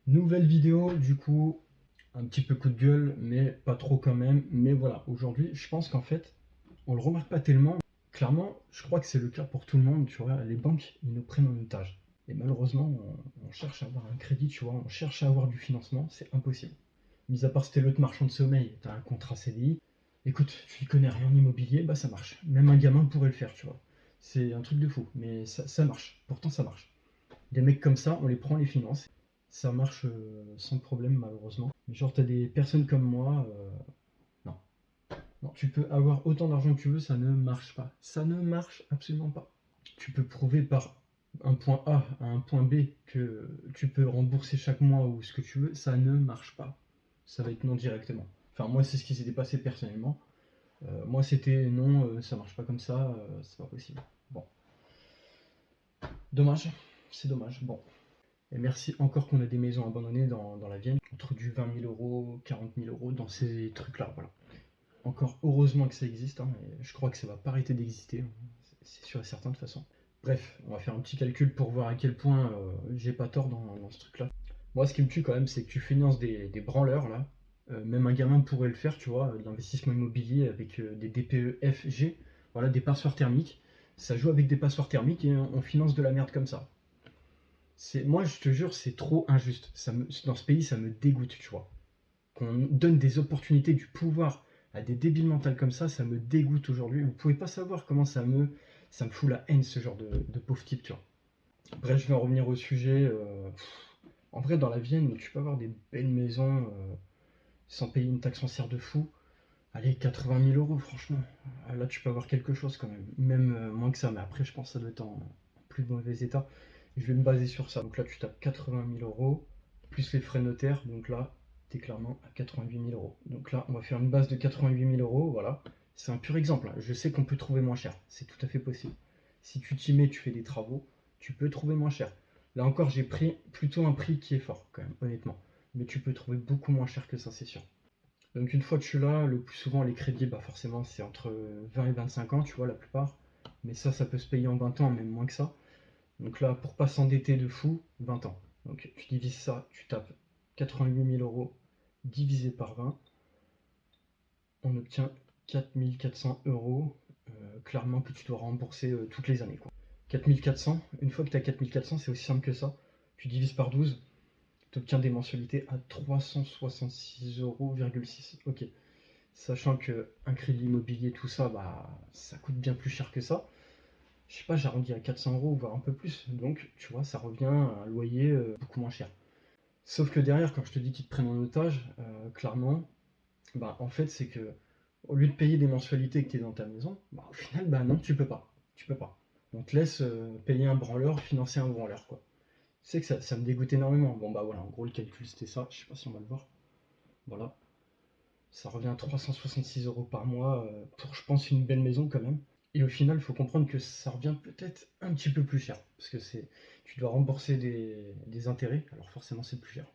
Nouvelle vidéo, du coup, un petit peu coup de gueule, mais pas trop quand même. Mais voilà, aujourd'hui, je pense qu'en fait, on le remarque pas tellement. Clairement, je crois que c'est le cas pour tout le monde, tu vois. Les banques, ils nous prennent en otage. Et malheureusement, on cherche à avoir un crédit, tu vois. On cherche à avoir du financement, c'est impossible. Mis à part si t'es l'autre marchand de sommeil, t'as un contrat CDI. Écoute, tu y connais rien en immobilier, bah ça marche. Même un gamin pourrait le faire, tu vois. C'est un truc de fou, mais ça marche. Pourtant, ça marche. Des mecs comme ça, on les prend, on les finance. Ça marche sans problème, malheureusement. Mais genre, t'as des personnes comme moi, non. Non, tu peux avoir autant d'argent que tu veux, ça ne marche pas. Ça ne marche absolument pas. Tu peux prouver par un point A à un point B que tu peux rembourser chaque mois ou ce que tu veux, ça ne marche pas. Ça va être non directement. Enfin, moi, c'est ce qui s'était passé personnellement. Moi, c'était non, ça marche pas comme ça, c'est pas possible. Bon, dommage, c'est dommage. Bon, et merci encore qu'on a des maisons abandonnées dans la Vienne, entre du 20 000 euros, 40 000 euros, dans ces trucs-là. Voilà. Encore heureusement que ça existe, hein, et je crois que ça va pas arrêter d'exister, hein. C'est sûr et certain de toute façon. Bref, on va faire un petit calcul pour voir à quel point j'ai pas tort dans ce truc-là. Moi, ce qui me tue quand même, c'est que tu finances des branleurs, là. Même un gamin pourrait le faire, tu vois, de l'investissement immobilier avec des DPE F, G, voilà, des passoires thermiques. Ça joue avec des passoires thermiques et on finance de la merde comme ça. Moi, je te jure, c'est trop injuste. Dans ce pays, ça me dégoûte, tu vois. Qu'on donne des opportunités, du pouvoir à des débiles mentales comme ça me dégoûte aujourd'hui. Vous pouvez pas savoir comment ça me fout la haine, ce genre de pauvre type, tu vois. Bref, je vais en revenir au sujet. En vrai, dans la Vienne, tu peux avoir des belles maisons sans payer une taxe foncière de fou. Allez, 80 000 euros, franchement. Là, tu peux avoir quelque chose quand même. Même moins que ça, mais après, je pense que ça doit être en plus mauvais état. Je vais me baser sur ça. Donc là, tu tapes 80 000 euros, plus les frais notaires. Donc là, tu es clairement à 88 000 euros. Donc là, on va faire une base de 88 000 euros. Voilà. C'est un pur exemple, hein. Je sais qu'on peut trouver moins cher. C'est tout à fait possible. Si tu t'y mets, tu fais des travaux, tu peux trouver moins cher. Là encore, j'ai pris plutôt un prix qui est fort, quand même, honnêtement. Mais tu peux trouver beaucoup moins cher que ça, c'est sûr. Donc une fois que je suis là, le plus souvent les crédits, bah forcément c'est entre 20 et 25 ans, tu vois, la plupart. Mais ça peut se payer en 20 ans, même moins que ça. Donc là, pour pas s'endetter de fou, 20 ans. Donc tu divises ça, tu tapes 88 000 euros divisé par 20, on obtient 4 400 euros, clairement que tu dois rembourser toutes les années, quoi. 4 400, une fois que tu as 4 400, c'est aussi simple que ça. Tu divises par 12, tu obtiens des mensualités à 366,6 euros. Ok. Sachant que un crédit immobilier, tout ça, bah, ça coûte bien plus cher que ça. Je sais pas, j'arrondis à 400 euros, voire un peu plus. Donc, tu vois, ça revient à un loyer beaucoup moins cher. Sauf que derrière, quand je te dis qu'ils te prennent en otage, clairement, bah, en fait, c'est que au lieu de payer des mensualités que tu es dans ta maison, bah, au final, bah non, tu peux pas. Tu peux pas. On te laisse payer un branleur, financer un branleur, quoi. C'est que ça me dégoûte énormément. Bon, bah voilà, en gros, le calcul, c'était ça. Je sais pas si on va le voir. Voilà. Ça revient à 366 euros par mois pour, je pense, une belle maison quand même. Et au final, il faut comprendre que ça revient peut-être un petit peu plus cher. Parce que tu dois rembourser des intérêts, alors forcément c'est plus cher.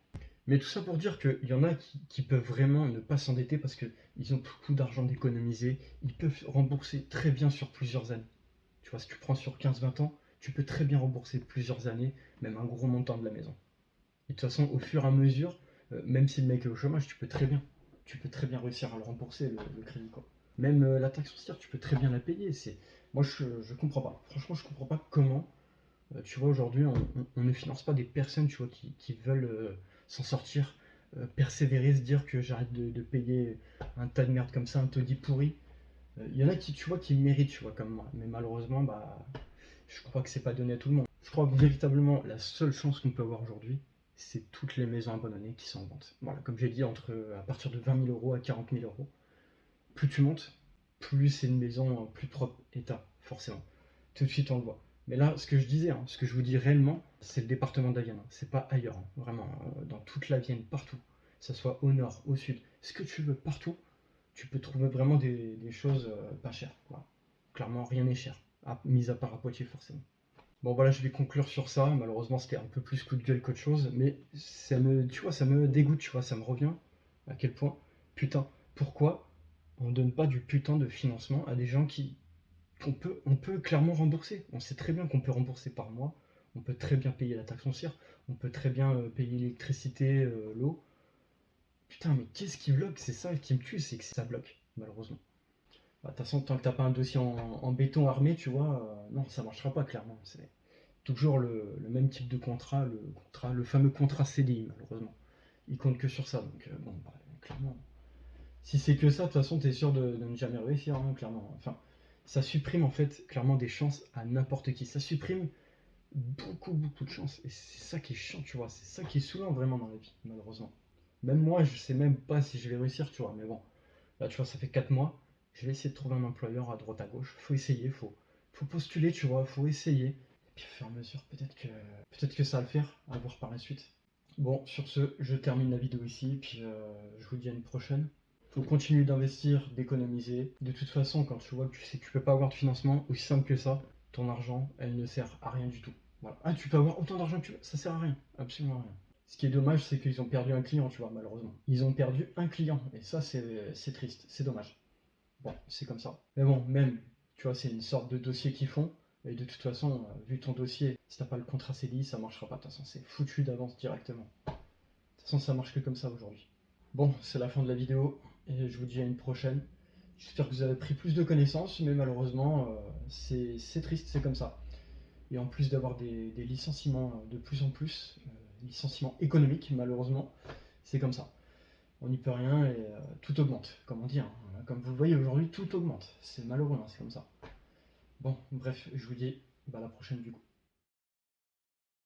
Mais tout ça pour dire qu'il y en a qui peuvent vraiment ne pas s'endetter parce qu'ils ont beaucoup d'argent d'économiser. Ils peuvent rembourser très bien sur plusieurs années. Tu vois, si tu prends sur 15-20 ans, tu peux très bien rembourser plusieurs années, même un gros montant de la maison. Et de toute façon, au fur et à mesure, même si le mec est au chômage, tu peux très bien réussir à le rembourser, le crédit, quoi. Même la taxe foncière, tu peux très bien la payer. Moi, je comprends pas. Franchement, je comprends pas comment, tu vois, aujourd'hui, on ne finance pas des personnes, tu vois, qui veulent s'en sortir, persévérer, se dire que j'arrête de payer un tas de merde comme ça, un taudis pourri. Il y en a qui, tu vois, qui le méritent, tu vois, comme moi. Mais malheureusement, bah, je crois que c'est pas donné à tout le monde. Je crois que véritablement, la seule chance qu'on peut avoir aujourd'hui, c'est toutes les maisons abandonnées qui sont en vente. Voilà, comme j'ai dit, à partir de 20 000 euros à 40 000 euros. Plus tu montes, plus c'est une maison en plus propre état, forcément. Tout de suite, on le voit. Mais là, ce que je disais, hein, ce que je vous dis réellement, c'est le département de la Vienne, hein. C'est pas ailleurs, hein. Vraiment, dans toute la Vienne, partout. Que ce soit au nord, au sud, ce que tu veux, partout, tu peux trouver vraiment des choses pas chères. Voilà. Clairement, rien n'est cher, mis à part à Poitiers, forcément. Bon voilà, je vais conclure sur ça. Malheureusement, c'était un peu plus coup de gueule qu'autre chose, mais tu vois, ça me dégoûte, tu vois, ça me revient. À quel point, putain, pourquoi on donne pas du putain de financement à des gens qu'on peut clairement rembourser. On sait très bien qu'on peut rembourser par mois, On peut très bien payer la taxe foncière, on peut très bien payer l'électricité, l'eau. Putain, mais qu'est-ce qui bloque? C'est ça qui me tue, c'est que ça bloque, malheureusement. Bah, de toute façon, tant que t'as pas un dossier en béton armé, tu vois, non, ça marchera pas, clairement. C'est toujours le même type de contrat, le fameux contrat CDI, malheureusement. Il compte que sur ça, donc bon, bah, clairement. Si c'est que ça, de toute façon, t'es sûr de ne jamais réussir, hein, clairement. Enfin, ça supprime en fait clairement des chances à n'importe qui. Ça supprime beaucoup de chances. Et c'est ça qui est chiant, tu vois. C'est ça qui est saoulant vraiment dans la vie, malheureusement. Même moi, je sais même pas si je vais réussir, tu vois. Mais bon, là, tu vois, ça fait 4 mois. Je vais essayer de trouver un employeur à droite à gauche. Faut essayer, faut postuler, tu vois. Faut essayer. Et puis, au fur et à mesure, peut-être que ça va le faire. À voir par la suite. Bon, sur ce, je termine la vidéo ici. Puis, je vous dis à une prochaine. Faut continuer d'investir, d'économiser. De toute façon, quand tu vois que tu sais que tu peux pas avoir de financement, aussi simple que ça, ton argent, elle ne sert à rien du tout. Voilà. Ah, tu peux avoir autant d'argent que tu veux, ça sert à rien, absolument rien. Ce qui est dommage, c'est qu'ils ont perdu un client, tu vois, malheureusement. Ils ont perdu un client, et ça, c'est triste, c'est dommage. Bon, c'est comme ça. Mais bon, même, tu vois, c'est une sorte de dossier qu'ils font, et de toute façon, vu ton dossier, si t'as pas le contrat CDI, ça marchera pas, de toute façon, c'est foutu d'avance directement. De toute façon, ça marche que comme ça aujourd'hui. Bon, c'est la fin de la vidéo, et je vous dis à une prochaine. J'espère que vous avez pris plus de connaissances, mais malheureusement, c'est triste, c'est comme ça. Et en plus d'avoir des licenciements de plus en plus, licenciements économiques, malheureusement, c'est comme ça. On n'y peut rien et tout augmente, comme on dit. Hein. Comme vous le voyez aujourd'hui, tout augmente. C'est malheureux, hein, c'est comme ça. Bon, bref, je vous dis bah, à la prochaine du coup.